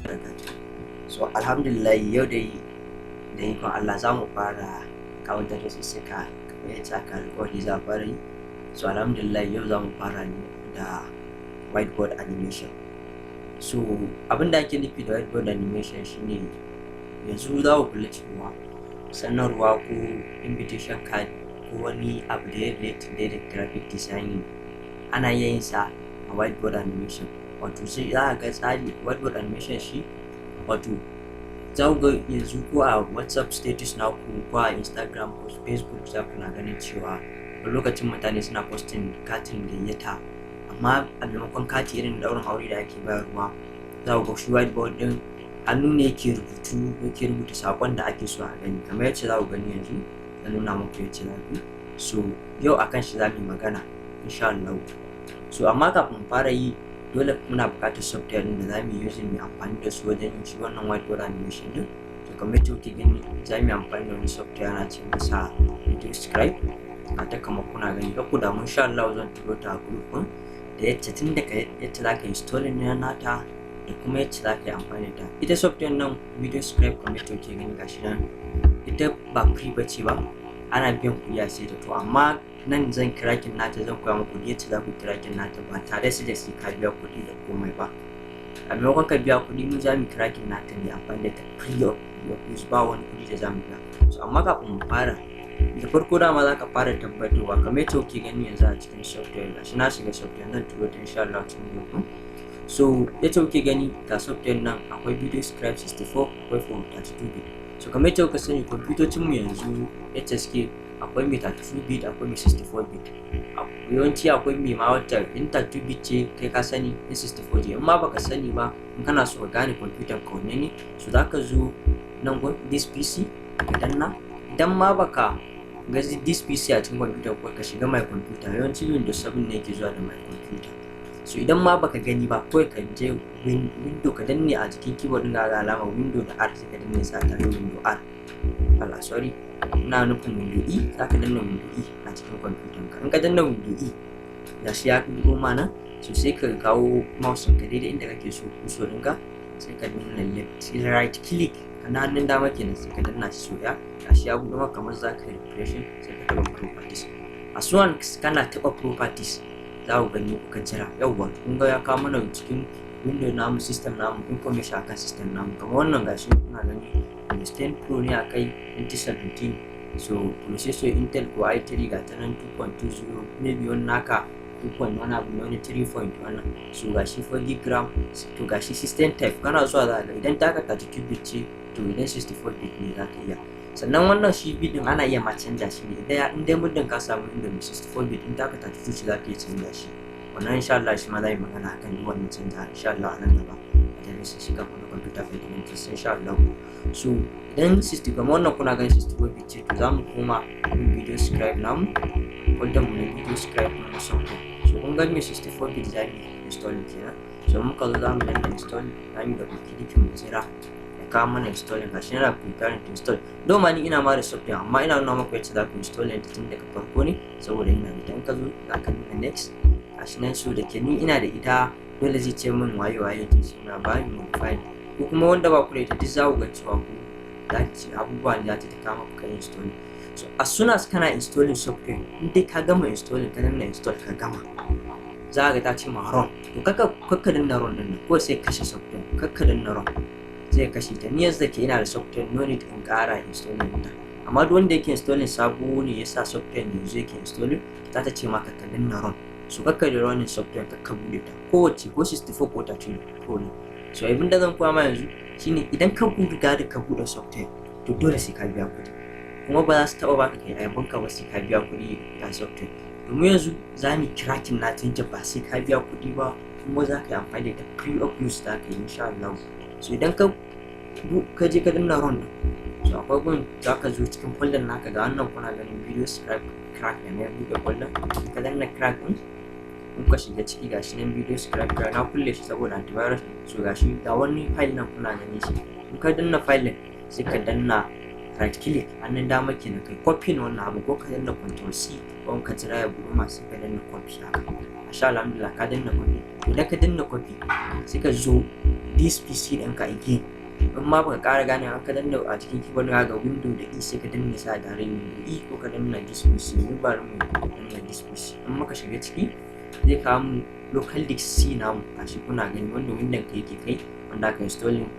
wabarakatuh. So alhamdulillah yau dai da ikon Allah za mu fara kawo darussuka kamar yadda aka alƙawari za a fara yi. So alhamdulillah yau za mu fara ne da whiteboard animation. So abin da ake nufi da whiteboard animation shine yanzu za ku kula cewa sanarwa ko invitation card ko wani abu da ya relate da graphic design ana yin sa a whiteboard animation. Wato sai za a ga tsari whiteboard animation shi wato za ku ga yanzu ko a WhatsApp status na ku ko a Instagram ko Facebook za ku na ganin cewa a lokacin mutane suna posting katin gayyata, amma a maimakon kati irin daurin aure da ake bayarwa za ku ga shi whiteboard din hannu ne yake rubuta sakon da ake so a gani, kamar yadda za ku gani yanzu zan nuna muku yadda za ku. So yau akan shi za mu yi magana insha Allah. So amma kafin fara yi dole muna buƙatar software ɗin da za mu yi using mai amfani da su wajen yin shi wannan whiteboard animation din. To kamar yadda kuke gani za mu yi amfani da wani software ana ce masa VideoScribe. A ta kama kuna gani ku da mun sha Allah zan turo ta a group ɗin da yadda tun daga yadda za ka installing nata da kuma yadda za ka yi amfani da ita software nan VideoScribe. Kamar yadda kuke gani gashi nan ita ba free bace ba, ana biyan kuɗi a sai da to, amma nan zan cracking nata, zan koya muku yadda za ku cracking nata ba tare da sai ka biya kuɗi da komai ba. A maimakon ka biya kuɗi mu za mu cracking nata ne amfani da ta free of use, ba wani kuɗi da za mu biya. So amma kafin mu fara da farko dama za ka fara tabbatarwa kamar yadda kuke gani yanzu a cikin software gashi na shiga software zan turo ta insha Allah cikin group. So yadda kuke gani ga software nan akwai VideoScribe 64 akwai for 32 bit. So kamar yadda kuka sani kwamfutocin mu yanzu yadda suke akwai mai 32 bit akwai mai 64 bit. Yawanci akwai mai ma wata in 32 bit ce kai ka sani in 64 ce, in ma baka sani ba in kana so ka gane kwamfutar ka wanne ne, so za ka zo nan gun this PC ka danna. Idan ma baka ga this PC a cikin kwamfutar ko ka shiga my computer, yawanci Windows 7 ne yake zuwa da my computer. So idan ma baka gani ba kawai ka je window ka danne a jikin keyboard din ga alama window da R sai ka danne sa tare window R. Allah sorry, ina nufin window E, za ka danna window E a cikin kwamfutar ka. In ka danna window E ya shi ya dubo mana, so sai ka kawo mouse ka daidai inda kake so kuso ɗinka sai ka danna left right click kana hannun dama kenan sai ka danna shi so ya shi ya buɗe maka kamar za ka refresh sai ka taɓa properties. As one kana taɓa properties za ku gani kuka jira yawwa kun ga ya kawo mana cikin window namu system namu information akan system namu kamar wannan gashi kuna gani Windows 10 Pro ne akai 2017. So processor Intel Core i3 ga ta nan 2.20, maybe wannan naka 2.1 abu ne wani 3.1. So gashi 4GB RAM, to gashi system type kana zuwa za ga idan taka 32 bit ce to idan 64 bit ne za ka iya. Sannan wannan shi bit din ana iya ma canja shi ne in dai muddin ka samu inda 64 bit in taka 32 ce za ka iya canja shi. Wannan insha Allah shi ma za mu magana akan duk wannan canja insha Allah a nan gaba da sai shiga kuma computer fundamentals insha Allah. So idan 60 kamar wannan kuna ganin 64 bit ce to za mu koma VideoScribe namu folder mu na VideoScribe na software. So kun ga me 64 bit za mu install kenan. So muka zo za mu danna install, za mu da click mu jira ka mana installing gashi yana preparing to install. Doma ni ina ma da software amma ina nuna maka yadda za ku install ta tun daga farko ne saboda ina da idan ka zo za ka nuna next gashi nan. So da ke ni ina da ita dole zai ce min waye din shi na bayan modify ko kuma wanda ba ku da ita duk za ku ga cewa ku za ki ci abubuwa ne za ta kama ku kai installing. So as soon as kana installing software in dai ka gama installing ka danna install ka gama za ka ga ta ce ma run, to kakka danna run din ko sai kashe software kakka danna run zai kashe ta. Ni yanzu da ke ina da software no need in ƙara installing ta, amma duk wanda yake installing sabo ne yasa software yanzu yake installing za ta ce maka ka danna run. So kakka da running software kakka bude ta kowace ko 64 ko 32 Pro ne. So abin da zan koya ma yanzu shine idan ka riga da ka bude software to dole sai ka biya kuɗi, kuma ba za su taɓa baka kai ayyukan ka ba sai ka biya kuɗi ga software. Domin yanzu za mu cracking na tun ba sai ka biya kuɗi ba, kuma za ka yi amfani da free of use za ka yi insha Allah. So idan ka je ka danna run so akwai gun za ka zo cikin folder naka ga wannan kuna ganin VideoScribe crack ne ya buɗe folder ka danna crack din in ka shiga ciki gashi nan VideoScribe crack na kulle shi saboda antivirus. So gashi ga wani file nan kuna ganin shi, in ka danna file sai ka danna right click hannun dama kenan kai copy na wannan abu ko ka danna control C ko ka jira ya buɗe masu ka danna copy haka. Masha Allah alhamdulillah ka danna copy. Idan ka danna copy sai ka zo this PC ɗinka again. In ma baka ƙara gane ka danna a cikin keyboard ga window da E sai ka danna sa tare window E ko ka danna this PC. Ni ba mu danna this PC. In muka shiga ciki zai kawo mu local disk C namu gashi kuna gani wanda window ka yake kai wanda aka installing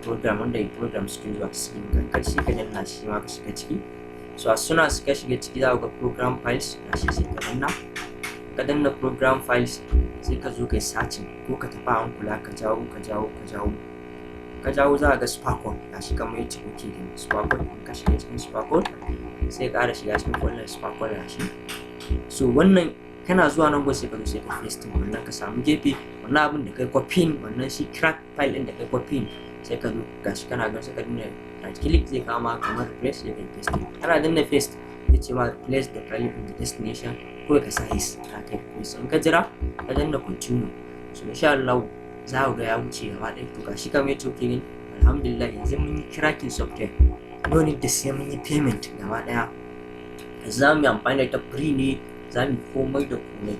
program wanda ya program cikin zuwa cikin gankar shi ka danna shi ma ka shiga ciki. So as soon as ka shiga ciki za ka ga program files gashi sai ka danna program files sai ka zo kai searching ko ka tafi an kula ka jawo za ka ga sparkle gashi kamar yadda kuke gani sparkle. Ka shiga cikin sparkle sai ka ƙara shiga cikin wannan sparkle gashi. So wannan kana zuwa nan sai ka zo sai ka paste wannan ka samu gefe wannan abin da kai copying wannan shi crack file ɗin da kai copying sai ka zo gashi kana ga sai ka dinga right click zai kama kamar replace sai ka paste. Kana danna paste zai ce ma place the file in the destination ko ka size ka kai paste. In ka jira ka danna continue. So insha Allah za ku ga ya wuce gaba ɗaya. To gashi kamar yadda kuke gani alhamdulillah yanzu mun yi cracking software no need da sai mun yi payment gaba ɗaya. Za mu yi amfani da ta free ne za mu komai da komai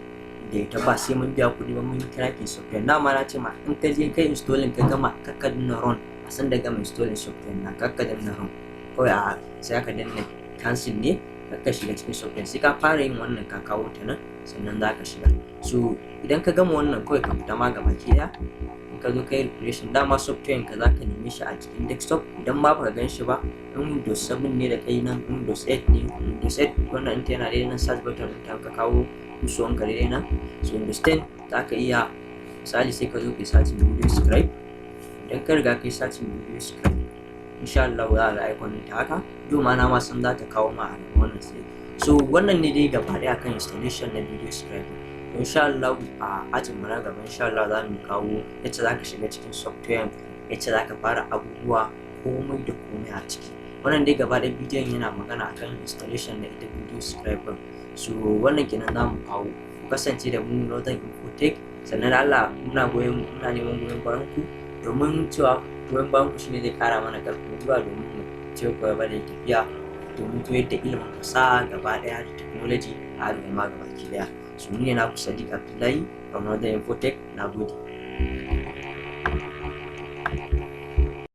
da ita ba sai mun biya kuɗi ba mun yi cracking software. Na ma na ce ma in ka je kai installing ka gama kakka danna run a san da gama installing software na kakka danna run kawai a sai ka danna cancel ne kakka shiga cikin software sai ka fara yin wannan ka kawo ta nan sannan za ka shiga. So idan ka gama wannan kawai ka fita ma gaba ki ɗaya in ka zo ka yi refreshing dama software ka za ka neme shi a cikin desktop idan ma baka gan shi ba in Windows 7 ne da kai nan Windows 8 ne Windows 8 wannan ta yana daidai nan search button ta ka kawo kusurwan ka daidai nan. So Windows 10 za ka iya misali sai ka zo ka search video scribe idan ka riga ka search video scribe insha Allah za ka icon ta haka doma na ma san za ta kawo ma a wannan sai. So wannan ne dai gaba ɗaya kan installation na video scribe. Insha Allah a ajin mu na gaba insha Allah za mu kawo yacce za ka shiga cikin software yacce za ka fara abubuwa komai da komai a ciki. Wannan dai gaba ɗaya bidiyon yana magana akan installation na ita video scribe. So wannan kenan za mu kawo ku kasance da mu Northern Infotech sannan Allah muna neman goyon bayan ku domin cewa goyon bayan ku shine zai kara mana ƙarfin gwiwa domin mu ci gaba da tafiya domin koyar da ilimin fasaha gaba ɗaya da technology a al'umma gaba ki ɗaya. So ni ne naku Sadiq Abdullahi from Northern Infotech. Na gode.